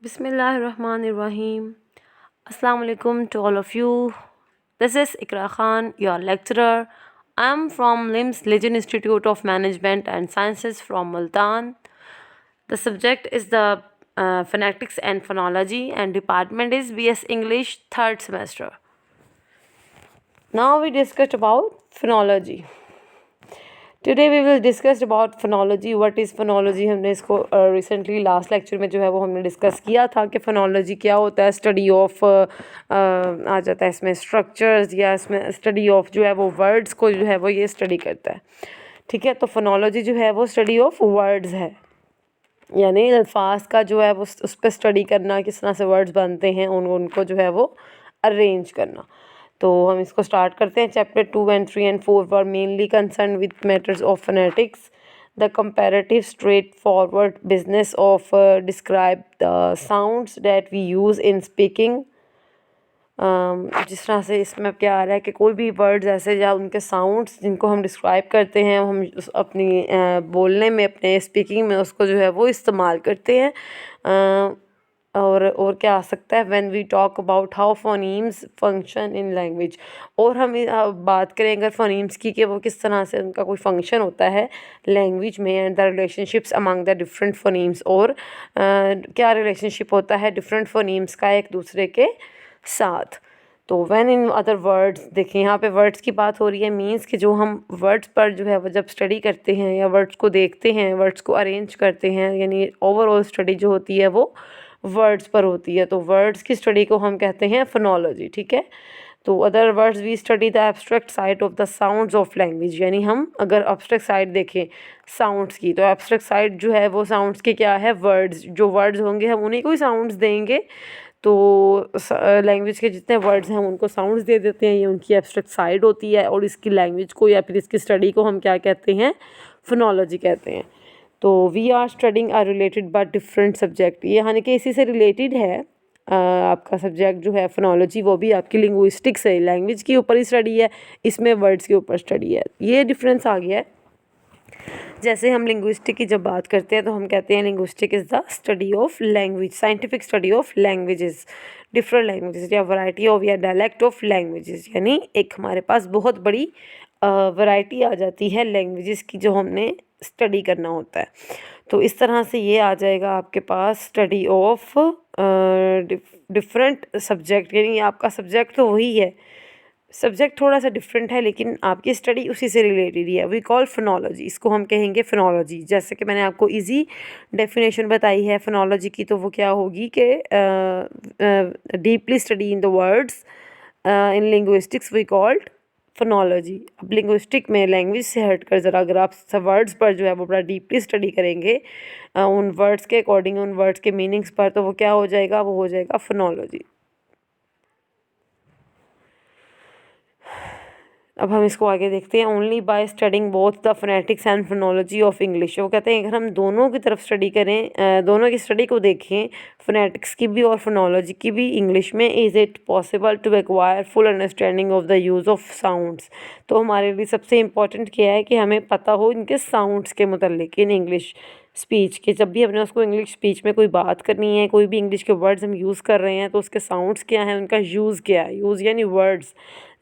Bismillahirrahmanirrahim. Assalamu alaikum to all of you. This is Ikra Khan, your lecturer. I'm from LIMS Legend Institute of Management and Sciences from Multan. The subject is the phonetics and phonology, and department is BS English third semester. Now we discussed about phonology. Today we will discuss about phonology. What is phonology. हमने इसको recently last lecture में जो है वो हमने discuss किया था कि फोनोलॉजी क्या होता है. स्टडी ऑफ आ जाता है इसमें स्ट्रक्चर्स, या इसमें स्टडी ऑफ जो है वो वर्ड्स को जो है वो ये स्टडी करता है. ठीक है, तो फोनोलॉजी जो है वो स्टडी ऑफ वर्ड्स है, यानी अल्फाज का जो है वो उस पर स्टडी करना, किस तरह से वर्ड्स बनते हैं, उनको जो है वो अरेंज करना. तो हम इसको स्टार्ट करते हैं. Chapter 2 and 3 and 4 were mainly concern with matters of phonetics. The comparative straightforward business of describe the sounds that we use in speaking. जिस तरह से इसमें क्या आ रहा है कि कोई भी वर्ड्स ऐसे या उनके साउंड्स जिनको हम डिस्क्राइब करते हैं, हम अपनी बोलने में, अपने स्पीकिंग में उसको जो है वो इस्तेमाल करते हैं. और क्या आ सकता है, when we talk about how phonemes function in language. और हम बात करें अगर फोनीम्स की कि वो किस तरह से उनका कोई फंक्शन होता है लैंग्वेज में, and the relationships among the different phonemes, और क्या रिलेशनशिप होता है डिफरेंट फोनीम्स का एक दूसरे के साथ. तो व्हेन इन अदर वर्ड्स, देखिए यहाँ पे वर्ड्स की बात हो रही है. मीन्स कि जो हम वर्ड्स पर जो है वो जब स्टडी करते हैं या वर्ड्स को देखते हैं, वर्ड्स को अरेंज करते हैं, यानी ओवरऑल स्टडी जो होती है वो वर्ड्स पर होती है. तो वर्ड्स की स्टडी को हम कहते हैं फोनोलॉजी. ठीक है, तो other words we study the abstract side of the sounds of language. यानी हम अगर एब्स्ट्रैक्ट साइड देखें साउंड्स की, तो एब्स्ट्रैक्ट साइड जो है वो साउंड्स की क्या है, वर्ड्स. जो वर्ड्स होंगे हम उन्हीं को ही साउंड्स देंगे. तो लैंग्वेज के जितने वर्ड्स हैं हम उनको साउंड्स दे देते हैं, ये उनकी एब्स्ट्रैक्ट साइड होती है. और इसकी लैंग्वेज को या फिर इसकी स्टडी को हम क्या कहते हैं, फोनोलॉजी कहते हैं. तो we are studying are related but different subject. ये यानी कि इसी से रिलेटेड है. आपका सब्जेक्ट जो है फोनोलॉजी वो भी आपकी लिंग्विस्टिक्स है, लैंग्वेज के ऊपर ही स्टडी है, इसमें वर्ड्स के ऊपर स्टडी है. ये डिफरेंस आ गया है. जैसे हम लिंग्विस्टिक की जब बात करते हैं तो हम कहते हैं linguistic is the study of language, scientific study of languages, different languages या वैरायटी ऑफ या डायलेक्ट ऑफ लैंग्वेजेस. यानी एक हमारे पास बहुत बड़ी वैरायटी आ जाती है लैंग्वेजेस की जो हमने स्टडी करना होता है. तो इस तरह से ये आ जाएगा आपके पास स्टडी ऑफ डिफरेंट सब्जेक्ट. यानी आपका सब्जेक्ट तो वही है, सब्जेक्ट थोड़ा सा डिफरेंट है लेकिन आपकी स्टडी उसी से रिलेटेड ही है. वी कॉल फोनोलॉजी, इसको हम कहेंगे फोनोलॉजी. जैसे कि मैंने आपको इजी डेफिनेशन बताई है फोनोलॉजी की, तो वो क्या होगी कि deeply study in the words in linguistics we called phonology. अब लिंग्विस्टिक में लैंग्वेज से हटकर ज़रा अगर आप वर्ड्स पर जो है वो बड़ा डीपली स्टडी करेंगे उन वर्ड्स के अकॉर्डिंग, उन वर्ड्स के मीनिंग्स पर, तो वो क्या हो जाएगा, वो हो जाएगा फोनोलॉजी. अब हम इसको आगे देखते हैं. Only by studying both the phonetics and phonology of English. वो कहते हैं अगर हम दोनों की तरफ स्टडी करें, दोनों की स्टडी को देखें, फोनेटिक्स की भी और फोनोलॉजी की भी इंग्लिश में, is it possible to acquire full understanding of the use of sounds. तो हमारे लिए सबसे इम्पॉर्टेंट क्या है कि हमें पता हो इनके साउंड्स के मुतल्लिक इन इंग्लिश स्पीच के. जब भी हमने उसको इंग्लिश स्पीच में कोई बात करनी है, कोई भी इंग्लिश के वर्ड्स हम यूज़ कर रहे हैं, तो उसके साउंड्स क्या हैं, उनका यूज़ क्या है. यूज़ यानी words.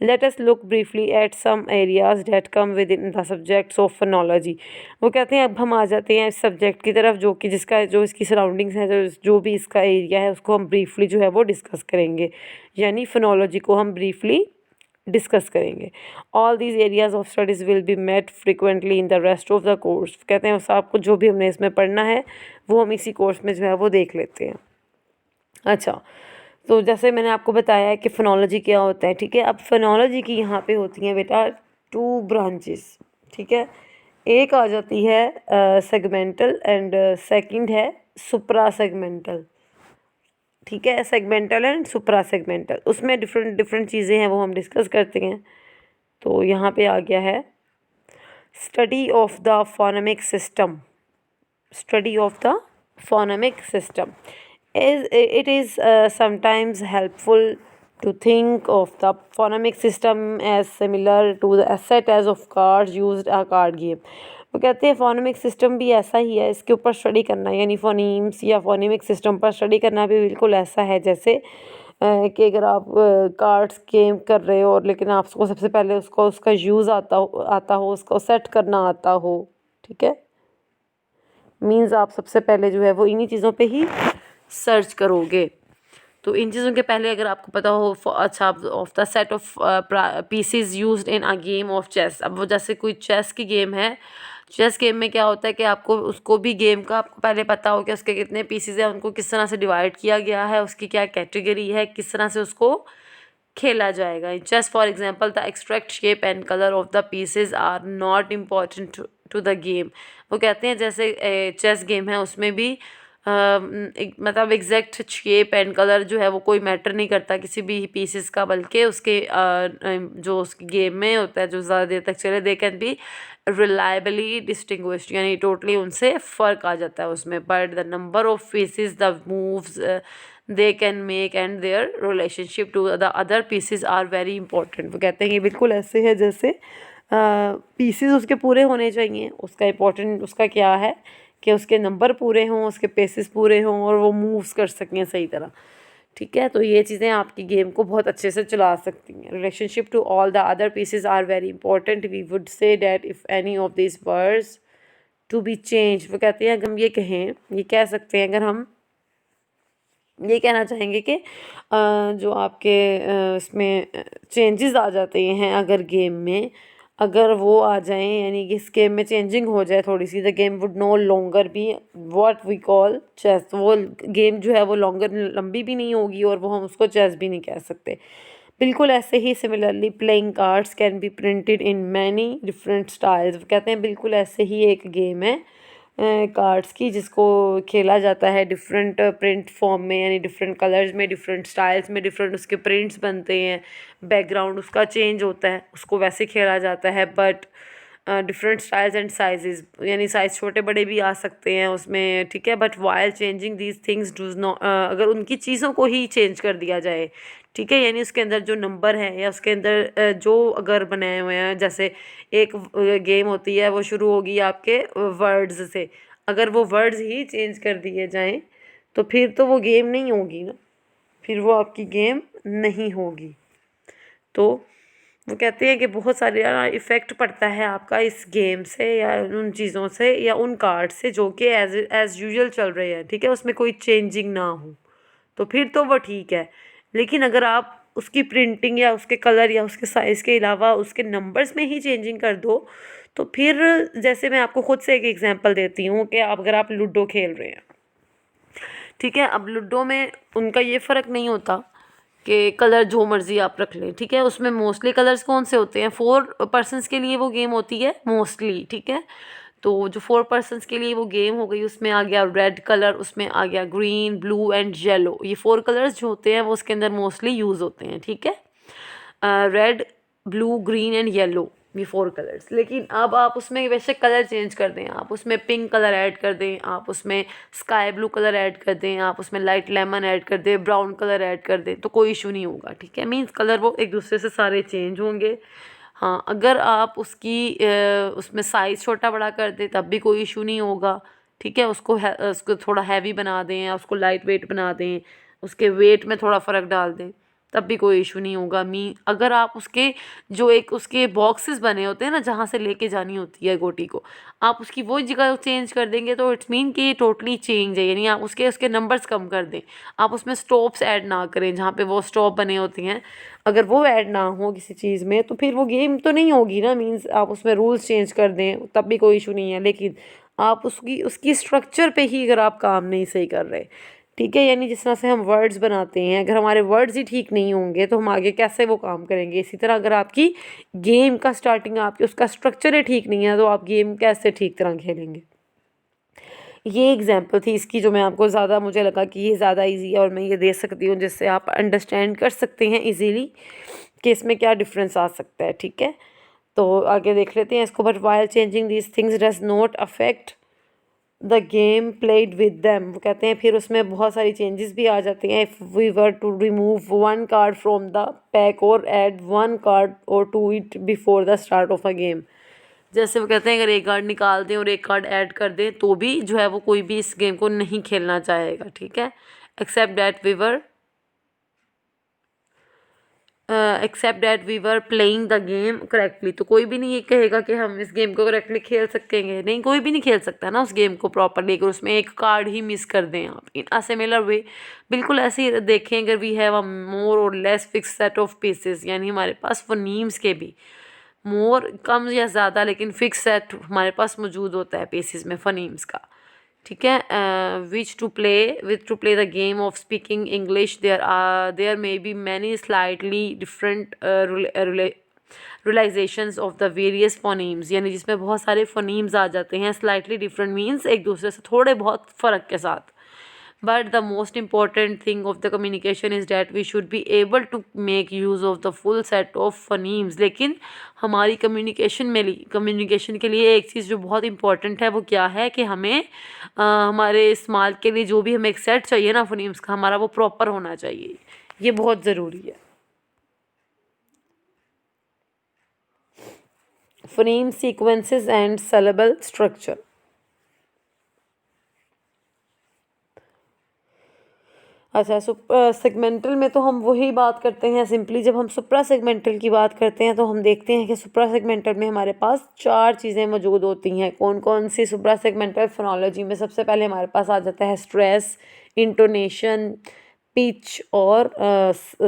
Let us look briefly at some areas that come with in the subjects of phonology. वो कहते हैं अब हम आ जाते हैं इस सब्जेक्ट की तरफ जो कि जो इसकी सराउंडिंग्स हैं, जो भी इसका एरिया है उसको हम ब्रीफली जो है वो डिस्कस करेंगे. यानी फोनोलॉजी को हम ब्रीफली डिस्कस करेंगे. All these areas of studies will be met frequently in the rest of the course. कहते हैं साहब को जो भी हमने इसमें पढ़ना है वो हम इसी कोर्स में जो है वो देख लेते हैं. अच्छा, तो जैसे मैंने आपको बताया है कि फोनोलॉजी क्या होता है. ठीक है, अब फोनोलॉजी की यहाँ पे होती हैं बेटा 2 ब्रांचेस. ठीक है, एक आ जाती है सेगमेंटल एंड सेकंड है सुप्रा सेगमेंटल. ठीक है, सेगमेंटल एंड सुप्रा सेगमेंटल, उसमें डिफरेंट चीज़ें हैं वो हम डिस्कस करते हैं. तो यहाँ पे आ गया है study of the phonemic system. Study of the phonemic system it is sometimes helpful to think of the phonemic system as similar to the set as of cards used a card game. वो कहते हैं phonemic system भी ऐसा ही है, इसके ऊपर study करना यानी फोनीम्स या फोनेमिक सिस्टम पर स्टडी करना भी बिल्कुल ऐसा है जैसे कि अगर आप कार्ड्स गेम कर रहे हो और लेकिन आपको सबसे पहले उसको उसका यूज़ आता हो उसको सेट करना आता हो, ठीक है। मीन्स आप सबसे पहले जो है वो इन्हीं चीज़ों पे ही सर्च करोगे। तो इन चीज़ों के पहले अगर आपको पता हो अच्छा of the set of pieces used in a game of chess. अब वो जैसे कोई चेस की गेम है, चेस गेम में क्या होता है कि आपको उसको भी गेम का आपको पहले पता हो कि उसके कितने पीसेस हैं, उनको किस तरह से डिवाइड किया गया है, उसकी क्या कैटेगरी है, किस तरह से उसको खेला जाएगा। In chess for example the exact shape and colour of the pieces are not important to the game. वो कहते हैं जैसे चेस गेम है उसमें भी मतलब एग्जैक्ट शेप एंड कलर जो है वो कोई मैटर नहीं करता किसी भी पीसेस का, बल्कि उसके जो उसकी गेम में होता है जो ज़्यादा देर तक चले, they can be reliably distinguished यानी टोटली उनसे फ़र्क आ जाता है उसमें। But the number of pieces the moves they can make and their relationship to the other pieces are very important. वो कहते हैं ये बिल्कुल ऐसे है जैसे पीसेस उसके पूरे होने चाहिए, उसका इम्पोर्टेंट उसका क्या है कि उसके नंबर पूरे हों, उसके पेसेस पूरे हों और वो मूव्स कर सकें सही तरह, ठीक है। तो ये चीज़ें आपकी गेम को बहुत अच्छे से चला सकती हैं। Relationship to all the other pieces are very important. We would say that if any of this words to be change. वो कहते हैं अगर हम ये कहें, ये कह सकते हैं अगर हम ये कहना चाहेंगे कि जो आपके इसमें चेंजेस आ जाते हैं अगर गेम में, अगर वो आ जाएं यानी कि इस गेम में चेंजिंग हो जाए थोड़ी सी, the game would no longer be what we call chess. वो गेम जो है वो लॉन्गर लंबी भी नहीं होगी और वो हम उसको चेस भी नहीं कह सकते। बिल्कुल ऐसे ही similarly playing cards can be printed in many different styles. कहते हैं बिल्कुल ऐसे ही एक गेम है कार्ड्स की जिसको खेला जाता है डिफरेंट प्रिंट फॉर्म में यानी डिफरेंट कलर्स में, डिफरेंट स्टाइल्स में, डिफरेंट उसके प्रिंट्स बनते हैं, बैकग्राउंड उसका चेंज होता है, उसको वैसे खेला जाता है। But different styles and sizes यानी साइज़ छोटे बड़े भी आ सकते हैं उसमें, ठीक है। But while changing these things does not, अगर उनकी चीज़ों को ही चेंज कर दिया जाए, ठीक है, यानी उसके अंदर जो नंबर है या उसके अंदर जो अगर बनाए हुए हैं, जैसे एक गेम होती है वो शुरू होगी आपके वर्ड्स से, अगर वो वर्ड्स ही चेंज कर दिए जाएं तो फिर तो वो गेम नहीं होगी ना, फिर वो आपकी गेम नहीं होगी। तो वो कहते हैं कि बहुत सारे इफ़ेक्ट पड़ता है आपका इस गेम से या उन चीज़ों से या उन कार्ड से जो कि एज़ यूजुअल चल रहे हैं, ठीक है, उसमें कोई चेंजिंग ना हो तो फिर तो वो ठीक है। लेकिन अगर आप उसकी प्रिंटिंग या उसके कलर या उसके साइज़ के अलावा उसके नंबर्स में ही चेंजिंग कर दो तो फिर, जैसे मैं आपको खुद से एक एग्जांपल देती हूँ कि अगर आप लूडो खेल रहे हैं, ठीक है, अब लूडो में उनका ये फ़र्क नहीं होता कि कलर जो मर्ज़ी आप रख लें, ठीक है, उसमें मोस्टली कलर्स कौन से होते हैं, 4 पर्सन्स के लिए वो गेम होती है मोस्टली, ठीक है। तो जो 4 पर्सन्स के लिए वो गेम हो गई उसमें आ गया रेड कलर, उसमें आ गया ग्रीन, ब्लू एंड येलो, ये 4 कलर्स जो होते हैं वो उसके अंदर मोस्टली यूज़ होते हैं, ठीक है। Red, blue, green and yellow, ये 4 कलर्स। लेकिन अब आप उसमें वैसे कलर चेंज कर दें, आप उसमें पिंक कलर ऐड कर दें, आप उसमें स्काई ब्लू कलर ऐड कर दें, आप उसमें लाइट लेमन ऐड कर दें, ब्राउन कलर ऐड कर दें, तो कोई इशू नहीं होगा, ठीक है। मीन्स कलर वो एक दूसरे से सारे चेंज होंगे। हाँ, अगर आप उसकी उसमें साइज़ छोटा बड़ा कर दें तब भी कोई इशू नहीं होगा, ठीक है। उसको थोड़ा हैवी बना दें या उसको लाइट वेट बना दें, उसके वेट में थोड़ा फ़र्क डाल दें तब भी कोई इशू नहीं होगा। अगर आप उसके जो एक उसके बॉक्सेस बने होते हैं ना जहाँ से लेके जानी होती है गोटी को, आप उसकी वो जगह चेंज कर देंगे तो इट्स मीन कि ये टोटली चेंज है, यानी आप उसके उसके नंबर्स कम कर दें, आप उसमें स्टॉप्स ऐड ना करें जहाँ पे वो स्टॉप बने होती हैं, अगर वो ऐड ना हो किसी चीज़ में तो फिर वो गेम तो नहीं होगी ना। मीन्स आप उसमें रूल्स चेंज कर दें तब भी कोई इशू नहीं है, लेकिन आप उसकी उसकी स्ट्रक्चर पे ही अगर आप काम नहीं सही कर रहे, ठीक है, यानी जिस तरह से हम वर्ड्स बनाते हैं, अगर हमारे वर्ड्स ही ठीक नहीं होंगे तो हम आगे कैसे वो काम करेंगे। इसी तरह अगर आपकी गेम का स्टार्टिंग आपकी उसका स्ट्रक्चर ही ठीक नहीं है तो आप गेम कैसे ठीक तरह खेलेंगे। ये एग्जांपल थी इसकी जो मैं आपको ज़्यादा मुझे लगा कि ये ज़्यादा इजी है और मैं ये दे सकती हूँ जिससे आप अंडरस्टैंड कर सकते हैं इजीली कि इसमें क्या डिफरेंस आ सकता है, ठीक है। तो आगे देख लेते हैं इसको। But while changing these things does not affect the game played with them. वो कहते हैं फिर उसमें बहुत सारी चेंजेस भी आ जाती हैं। If we were to remove 1 card from the pack or add 1 card or to it before the start of a game. जैसे वो कहते हैं अगर एक कार्ड निकाल दें और एक कार्ड ऐड कर दें तो भी जो है वो कोई भी इस गेम को नहीं खेलना चाहेगा, ठीक है। Except that we were playing the game correctly, तो कोई भी नहीं ये कहेगा कि हम इस गेम को करेक्टली खेल सकेंगे, नहीं, कोई भी नहीं खेल सकता ना उस गेम को प्रॉपरली अगर उसमें एक कार्ड ही मिस कर दें आप। इन अ सिमिलर वे, बिल्कुल ऐसे ही देखें अगर वी हैव अ मोर और less fix set of pieces, यानी हमारे पास फोनीम्स के भी मोर कम या ज़्यादा लेकिन फिक्स सेट हमारे पास मौजूद होता है पीसेस में फोनीम्स का, ठीक है। Which to play the game of speaking English there may be many slightly different realisations of the various phonemes, यानी जिसमें बहुत सारे फोनीम्स आ जाते हैं, स्लाइटली डिफरेंट मीन्स एक दूसरे से थोड़े बहुत फ़र्क के साथ। But the most important thing of the communication is that we should be able to make use of the full set of phonemes। लेकिन हमारी कम्युनिकेशन के लिए एक चीज़ जो बहुत इंपॉर्टेंट है वो क्या है कि हमें हमारे इस्तेमाल के लिए जो भी हमें एक सेट चाहिए ना फोनीम्स का, हमारा वो प्रॉपर होना चाहिए, ये बहुत ज़रूरी है। Phoneme sequences and syllable structure. अच्छा, सेगमेंटल में तो हम वही बात करते हैं सिंपली। जब हम सुप्रा सेगमेंटल की बात करते हैं तो हम देखते हैं कि सुप्रा सेगमेंटल में हमारे पास 4 चीज़ें मौजूद होती हैं। कौन कौन सी? सुप्रा सेगमेंटल फोनोलॉजी में सबसे पहले हमारे पास आ जाता है स्ट्रेस, इंटोनेशन, पिच और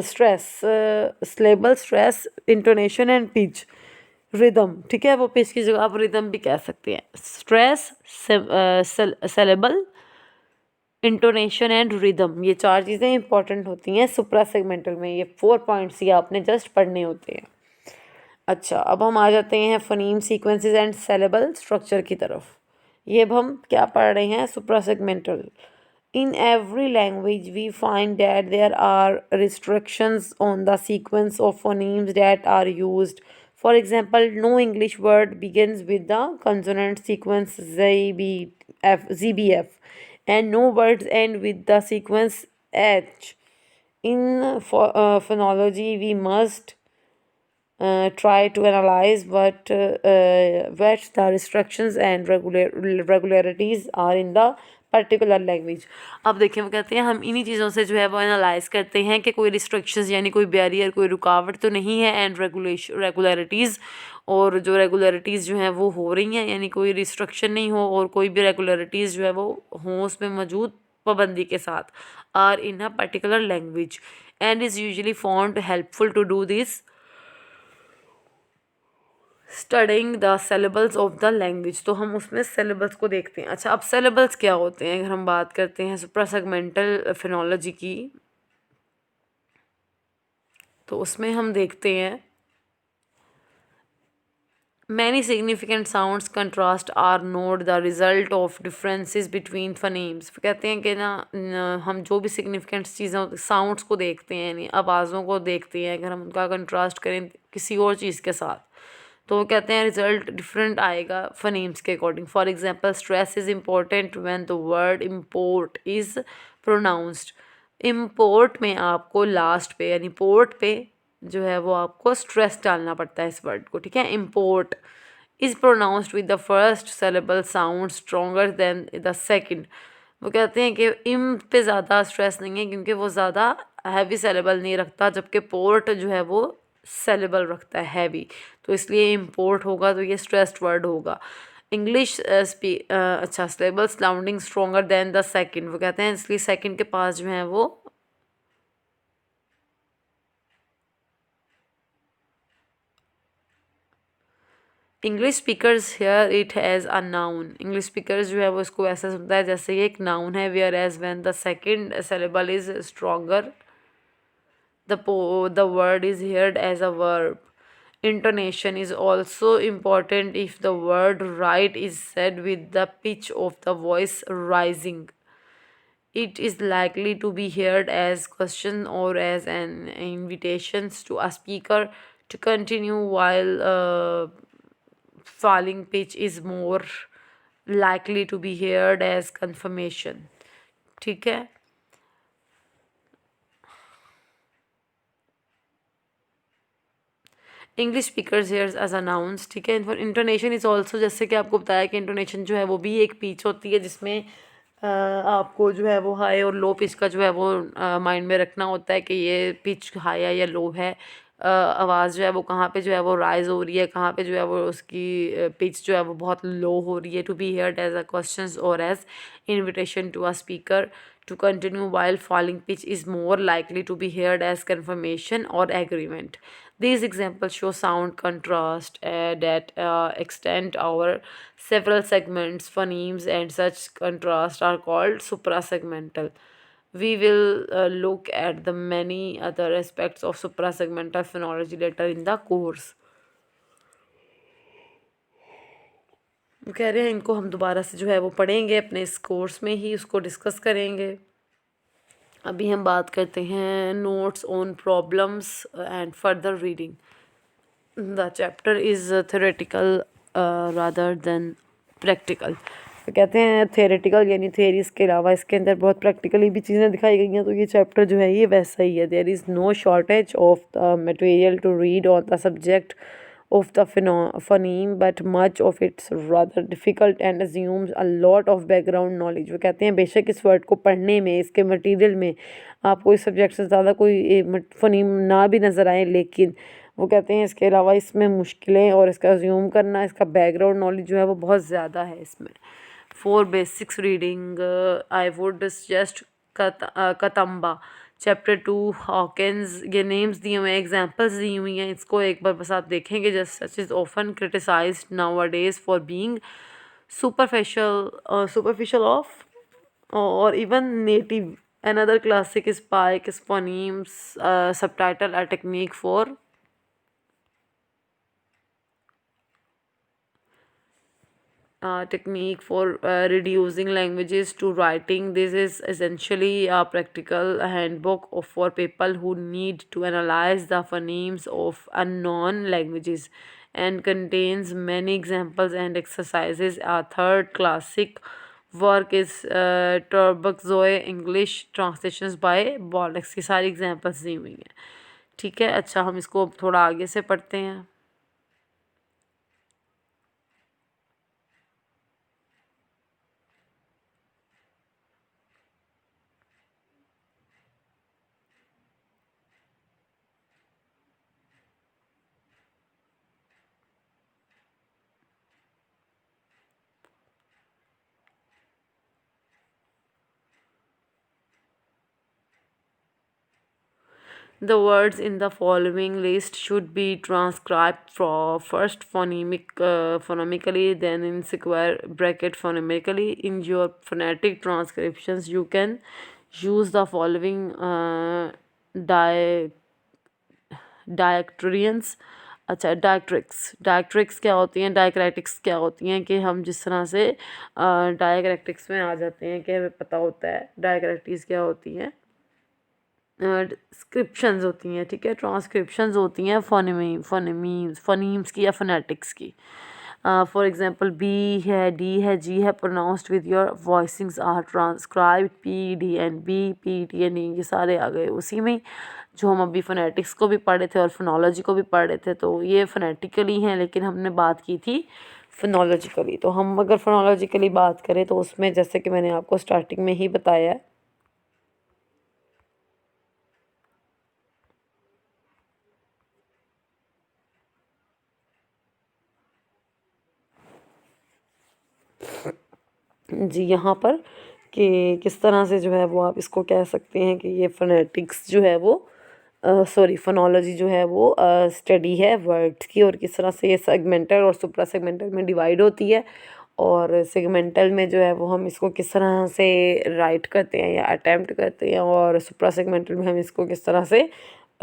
stress, syllable stress, intonation and pitch, rhythm, ठीक है। वो पिच की जगह आप रिदम भी कह सकते हैं। Stress, syllable, intonation and rhythm, ये 4 चीज़ें इंपॉर्टेंट होती हैं सुप्रा सेगमेंटल में। ये 4 पॉइंट्स ही आपने जस्ट पढ़ने होते हैं। अच्छा, अब हम आ जाते हैं phoneme sequences and syllable structure की तरफ। ये अब हम क्या पढ़ रहे हैं? सुप्रा segmental. In every language, we find that there are restrictions on the sequence of phonemes that are used. For example, no English word begins with the consonant sequence ZBF, and no words end with the sequence H. In phonology, we must try to analyze what the restrictions and regularities are in the particular language. अब देखिए वो कहते हैं हम इन्हीं चीज़ों से जो है वो एनालाइज करते हैं कि कोई रिस्ट्रिक्शंस यानी कोई बैरियर, कोई रुकावट तो नहीं है, एंड रेगुलरिटीज़, और जो रेगुलरिटीज़ जो हैं वो हो रही हैं, यानी कोई रिस्ट्रिक्शन नहीं हो और कोई भी रेगुलरिटीज़ जो है वो हों उसमें मौजूद पाबंदी के साथ, are in a particular language and is usually found helpful to do this studying the syllables of the language. तो हम उसमें सिलेबल्स को देखते हैं। अच्छा, अब सिलेबल्स क्या होते हैं? अगर हम बात करते हैं सुप्रा सेगमेंटल फिनोलॉजी की, तो उसमें हम देखते हैं many significant sounds contrast are not the result of differences between phonemes. कहते हैं कि हम जो भी सिग्निफिकेंट चीज़ें साउंड्स को देखते हैं, यानी आवाज़ों को देखते हैं, अगर हम उनका कंट्रास्ट करें किसी और चीज़ के साथ तो वो कहते हैं रिजल्ट डिफरेंट आएगा फनेम्स के according. For example, stress is important when the word import is pronounced. Import में आपको लास्ट पे यानी पोर्ट पे जो है वो आपको स्ट्रेस डालना पड़ता है इस वर्ड को, ठीक है। Import is pronounced with the first syllable sound stronger then the second. वो कहते हैं कि इम पे ज़्यादा स्ट्रेस नहीं है क्योंकि वो ज़्यादा हैवी सिलेबल नहीं रखता, जबकि पोर्ट जो है वो सेलेबल रखता है हैवी, तो इसलिए इम्पोर्ट होगा तो ये स्ट्रेस्ड वर्ड होगा। इंग्लिश अच्छा, syllable sounding stronger then the second. वो कहते हैं इसलिए सेकंड के पास जो है वो English speakers hear it has a noun. English speakers जो है वो इसको ऐसा सुनता है जैसे ये एक नाउन है। Whereas when the second syllable is stronger the word is heard as a verb. Intonation is also important if the word right is said with the pitch of the voice rising. It is likely to be heard as question or as an invitation to a speaker to continue, while falling pitch is more likely to be heard as confirmation. ठीक है। English speakers hears as a nouns, ठीक है। Intonation is also, जैसे कि आपको बताया कि intonation जो है वो भी एक पिच होती है, जिसमें आपको जो है वो हाई और लो पिच का जो है वो माइंड में रखना होता है कि ये पिच हाई है या लो है। आवाज़ जो है वो कहाँ पे जो है वो राइज हो रही है, कहाँ पे जो है वो उसकी पिच जो है वो बहुत लो हो रही है। To be heard as a question or as invitation to a speaker to continue while falling pitch is more likely to be heard as confirmation or agreement. These examples show sound contrast that extend over several segments, phonemes, and such contrast are called suprasegmental. We will look at the many other aspects of suprasegmental phonology later in the course. वो कह रहे हैं इनको हम दोबारा से जो है वो पढ़ेंगे अपने इस कोर्स में ही, उसको डिस्कस करेंगे। अभी हम बात करते हैं notes on problems and further reading. The chapter is theoretical rather than practical. तो कहते हैं थ्योरेटिकल यानी थ्योरीज के अलावा इसके अंदर बहुत प्रैक्टिकली भी चीज़ें दिखाई गई हैं। तो ये चैप्टर जो है ये वैसा ही है। There is no shortage of the material to read on the subject of the phoneme, but much of it's rather difficult and assumes a lot of background knowledge. वो कहते हैं बेशक इस वर्ड को पढ़ने में, इसके मटेरियल में आपको इस सब्जेक्ट से ज़्यादा कोई फ़नीम ना भी नज़र आए, लेकिन वो कहते हैं इसके अलावा इसमें मुश्किलें और इसका अज्यूम करना, इसका बैकग्राउंड नॉलेज जो है वो बहुत ज़्यादा है इसमें। For basics reading I would suggest Katamba chapter 2 Hawkins, ये नेम्स दिए हुए हैं, एग्जाम्पल्स दी हुई हैं। इसको एक बार बस आप देखेंगे। Just such is often criticised nowadays for being superficial of or even native. Another classic is Pike Phonemes, subtitle a technique for reducing languages to writing. This is essentially a practical handbook for people who need to analyze the phonemes of unknown languages and contains many examples and exercises. A third classic work is Turbozoe English translations by Bolex। ये सारी examples दी हुई हैं, ठीक है। अच्छा, हम इसको थोड़ा आगे से पढ़ते हैं। The words in the following list should be transcribed first phonemically, then in square bracket phonemically. In your phonetic transcriptions, you can use the following diactrians। अच्छा, डायक्ट्रिक्स क्या होती हैं, डायक्रेटिक्स क्या होती हैं, कि हम जिस तरह से डायक्रेटिक्स में आ जाते हैं कि हमें पता होता है डायक्रेटिक्स क्या होती हैं। डिस्क्रिप्शंस होती हैं, ठीक है। ट्रांसक्रिप्शंस होती हैं फोनीम्स की या फोनेटिक्स की। फॉर एग्जांपल बी है, डी है, जी है, pronounced with your voicings are transcribed. P D and B, P T and E, ये सारे आ गए उसी में जो हम अभी फोनेटिक्स को भी पढ़े थे और फोनोलॉजी को भी पढ़े थे। तो ये फोनेटिकली हैं, लेकिन हमने बात की थी फोनोलॉजिकली। तो हम अगर फोनोलॉजिकली बात करें तो उसमें जैसे कि मैंने आपको स्टार्टिंग में ही बताया है, जी यहाँ पर कि किस तरह से जो है वो आप इसको कह सकते हैं कि ये फोनेटिक्स जो है वो सॉरी फोनोलॉजी जो है वो स्टडी है वर्ड्स की, और किस तरह से ये सेगमेंटल और सुप्रा सेगमेंटल में डिवाइड होती है। और सेगमेंटल में जो है वो हम इसको किस तरह से राइट करते हैं या अटैम्प्ट करते हैं, और सुप्रा सेगमेंटल में हम इसको किस तरह से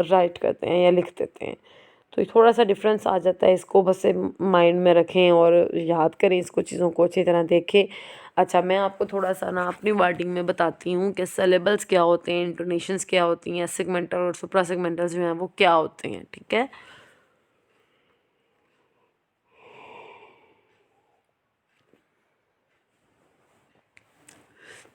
राइट करते हैं या लिख देते हैं। तो ये थोड़ा सा डिफरेंस आ जाता है, इसको बस माइंड में रखें और याद करें, इसको चीज़ों को अच्छी तरह देखें। अच्छा, मैं आपको थोड़ा सा ना अपनी वर्डिंग में बताती हूँ कि सिलेबल्स क्या होते हैं, इंटोनेशंस क्या होती हैं, सेगमेंटल और सुप्रा सेगमेंटल जो हैं वो क्या होते हैं, ठीक है।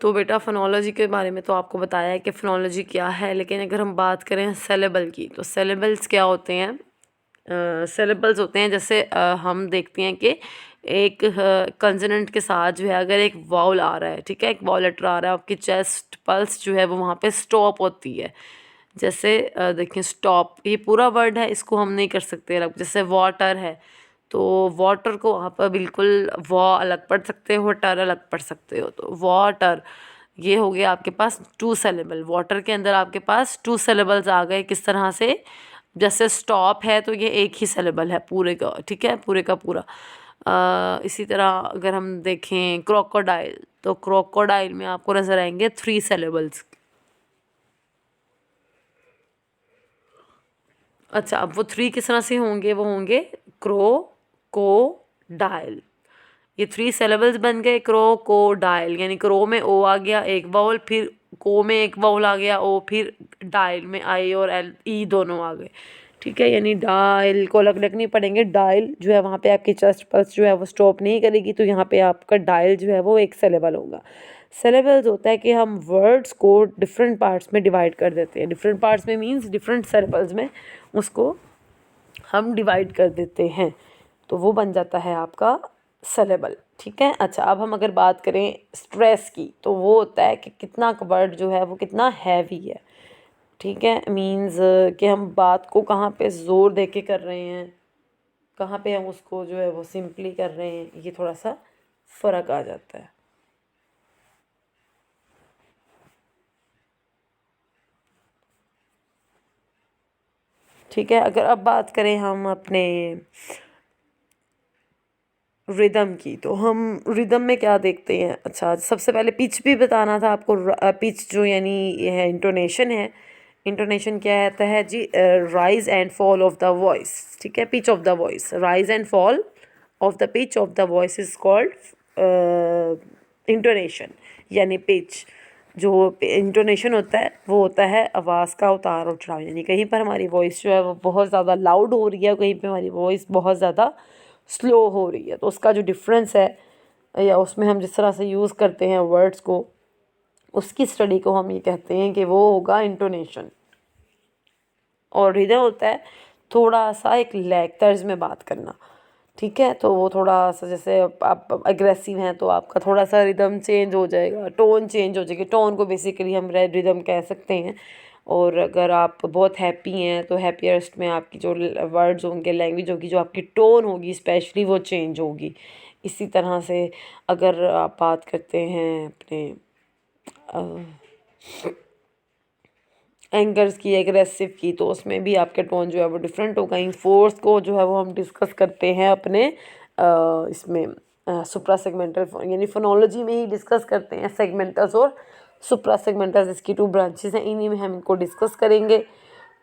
तो बेटा फोनोलॉजी के बारे में तो आपको बताया है कि फोनोलॉजी क्या है, लेकिन अगर हम बात करें सिलेबल की, तो सिलेबल्स क्या होते हैं। सिलेबल्स होते हैं, जैसे हम देखते हैं कि एक कंसोनेंट के साथ जो है अगर एक वाउल आ रहा है, ठीक है, एक वाउल लेटर आ रहा है, आपकी चेस्ट पल्स जो है वो वहाँ पे स्टॉप होती है। जैसे देखिए स्टॉप, ये पूरा वर्ड है, इसको हम नहीं कर सकते अलग। जैसे वाटर है, तो वाटर को वहाँ पर बिल्कुल वा अलग पढ़ सकते हो, टर अलग पढ़ सकते हो। तो वाटर, ये हो गया आपके पास 2 सेलेबल। वाटर के अंदर आपके पास 2 सेलेबल्स आ गए। किस तरह से? जैसे स्टॉप है तो ये एक ही सेलेबल है पूरे का, ठीक है, पूरे का पूरा। इसी तरह अगर हम देखें क्रोकोडाइल, तो क्रोकोडाइल में आपको नज़र आएंगे 3 सेलेबल्स। अच्छा, अब वो 3 किस तरह से होंगे? वो होंगे क्रो को डायल। ये 3 सेलेबल्स बन गए, क्रो को डायल, यानी क्रो में ओ आ गया एक वाउल, फिर को में एक वाउल आ गया ओ, फिर डायल में आई और एल ई दोनों आ गए, ठीक है। यानी डायल को अलग अलग नहीं पढ़ेंगे। डायल जो है वहाँ पे आपकी चेस्ट पल्स जो है वो स्टॉप नहीं करेगी, तो यहाँ पे आपका डायल जो है वो एक सेलेबल होगा। सेलेबल्स होता है कि हम वर्ड्स को डिफरेंट पार्ट्स में डिवाइड कर देते हैं। डिफरेंट पार्ट्स में मीन्स डिफरेंट सेलेबल्स में उसको हम डिवाइड कर देते हैं, तो वो बन जाता है आपका सेलेबल, ठीक है। अच्छा, अब हम अगर बात करें स्ट्रेस की, तो वो होता है कि कितना वर्ड जो है वो कितना हैवी है, ठीक है। मीन्स कि हम बात को कहाँ पे ज़ोर दे के कर रहे हैं, कहाँ पे हम उसको जो है वो सिंपली कर रहे हैं, ये थोड़ा सा फ़र्क आ जाता है। ठीक है, अगर अब बात करें हम अपने रिदम की, तो हम रिदम में क्या देखते हैं? अच्छा, सबसे पहले पिच भी बताना था आपको। पिच जो यानी ये है इंटोनेशन है। इंटोनेशन क्या आता है जी? Rise and fall of the voice, ठीक है, pitch of the voice. Rise and fall of the pitch of the voice is called intonation, यानी पिच। जो इंटोनेशन होता है वो होता है आवाज़ का उतार और चढ़ाव, यानी कहीं पर हमारी वॉइस जो है वो बहुत ज़्यादा लाउड हो रही है, कहीं पर हमारी वॉइस बहुत ज़्यादा स्लो हो रही है। तो उसका जो डिफरेंस है, या उसमें हम जिस तरह से यूज़ करते हैं वर्ड्स को, उसकी स्टडी को हम ये कहते हैं कि वो होगा इंटोनेशन। और रिदम होता है थोड़ा सा एक लैग तर्ज में बात करना, ठीक है। तो वो थोड़ा सा, जैसे आप अग्रेसिव हैं तो आपका थोड़ा सा रिदम चेंज हो जाएगा, टोन चेंज हो जाएगी। टोन को बेसिकली हम रिदम कह सकते हैं। और अगर आप बहुत हैप्पी हैं तो हैप्पीएस्ट में आपकी जो वर्ड्स होंगे, लैंग्वेज होगी, जो आपकी टोन होगी स्पेशली, वो चेंज होगी। इसी तरह से अगर आप बात करते हैं अपने एंगर्स की, एग्रेसिव की, तो उसमें भी आपके टोन जो है वो डिफरेंट होगा। इन फोर्स को जो है वो हम डिस्कस करते हैं अपने इसमें सुप्रा सेगमेंटल, यानी फोनोलॉजी में ही डिस्कस करते हैं। सेगमेंटल्स और सुप्रा सेगमेंटल्स, इसकी 2 ब्रांचेस हैं, इन्हीं में हम इनको डिस्कस करेंगे।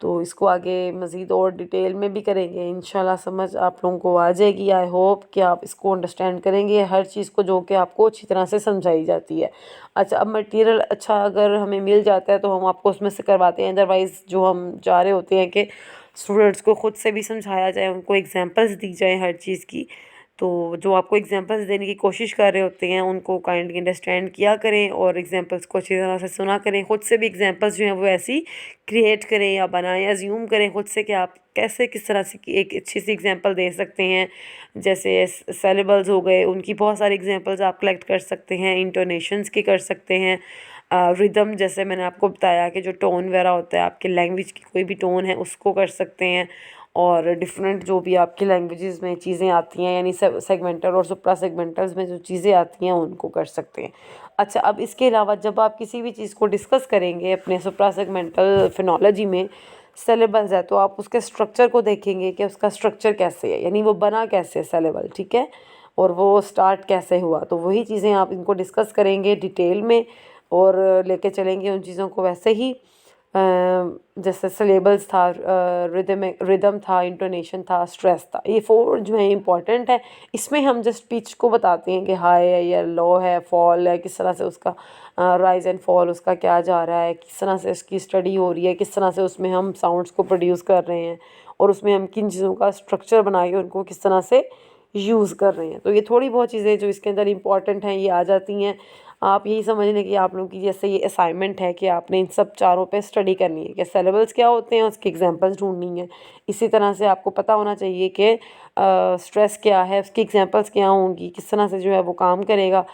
तो इसको आगे मज़ीद और डिटेल में भी करेंगे इंशाल्लाह। समझ आप लोगों को आ जाएगी। आई होप कि आप इसको अंडरस्टैंड करेंगे, हर चीज़ को जो कि आपको अच्छी तरह से समझाई जाती है। अच्छा, अब मटेरियल अच्छा अगर हमें मिल जाता है तो हम आपको उसमें से करवाते हैं। अदरवाइज़ जो हम चाह रहे होते हैं कि स्टूडेंट्स को ख़ुद से भी समझाया जाए, उनको एग्जांपल्स दी जाए हर चीज़ की। तो जो आपको एग्जांपल्स देने की कोशिश कर रहे होते हैं उनको काइंडली अंडरस्टैंड किया करें और एग्जांपल्स को अच्छी तरह से सुना करें। ख़ुद से भी एग्जांपल्स जो हैं वो ऐसी क्रिएट करें या बनाएं, अज्यूम करें ख़ुद से कि आप कैसे किस तरह से एक अच्छी सी एग्जांपल दे सकते हैं। जैसे सेलेबल्स हो गए, उनकी बहुत सारी एग्जांपल्स आप कलेक्ट कर सकते हैं। इंटोनेशंस की कर सकते हैं। रिदम, जैसे मैंने आपको बताया कि जो टोन वगैरह होता है आपके लैंग्वेज की, कोई भी टोन है उसको कर सकते हैं। और डिफरेंट जो भी आपकी लैंग्वेजेस में चीज़ें आती हैं, यानी सेगमेंटल और सुप्रा सेगमेंटल्स में जो चीज़ें आती हैं उनको कर सकते हैं। अच्छा, अब इसके अलावा जब आप किसी भी चीज़ को डिस्कस करेंगे अपने सुप्रा सेगमेंटल फिनोलॉजी में, सेलेबल्स है, तो आप उसके स्ट्रक्चर को देखेंगे कि उसका स्ट्रक्चर कैसे है, यानी वो बना कैसे सेलेबल, ठीक है, और वो स्टार्ट कैसे हुआ। तो वही चीज़ें आप इनको डिस्कस करेंगे डिटेल में और लेके चलेंगे उन चीज़ों को वैसे ही। जैसे सिलेबल्स था, रिदम था, इंटोनेशन था, स्ट्रेस था, ये 4 जो है इंपॉर्टेंट है। इसमें हम जस्ट पिच को बताते हैं कि हाई है या लो है, फॉल है, किस तरह से उसका राइज एंड फॉल उसका क्या जा रहा है, किस तरह से उसकी स्टडी हो रही है, किस तरह से उसमें हम साउंड्स को प्रोड्यूस कर रहे हैं और उसमें हम किन चीज़ों का स्ट्रक्चर बना के उनको किस तरह से यूज़ कर रहे हैं। तो ये थोड़ी बहुत चीज़ें जो इसके अंदर इंपॉर्टेंट हैं ये आ जाती हैं। आप यही समझ लें कि आप लोगों की जैसे ये असाइनमेंट है कि आपने इन सब चारों पे स्टडी करनी है कि सिलेबल्स क्या होते हैं, उसकी एग्जांपल्स ढूंढनी है। इसी तरह से आपको पता होना चाहिए कि स्ट्रेस क्या है, उसकी एग्जांपल्स क्या होंगी, किस तरह से जो है वो काम करेगा,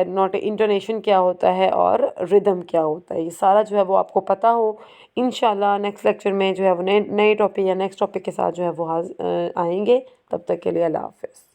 नोट इंटोनेशन क्या होता है और रिदम क्या होता है, ये सारा जो है वो आपको पता हो। इंशाल्लाह नेक्स्ट लेक्चर में जो है वो नए नए टॉपिक या नेक्स्ट टॉपिक के साथ जो है वो आएंगे। तब तक के लिए अल्लाह हाफ़िज़।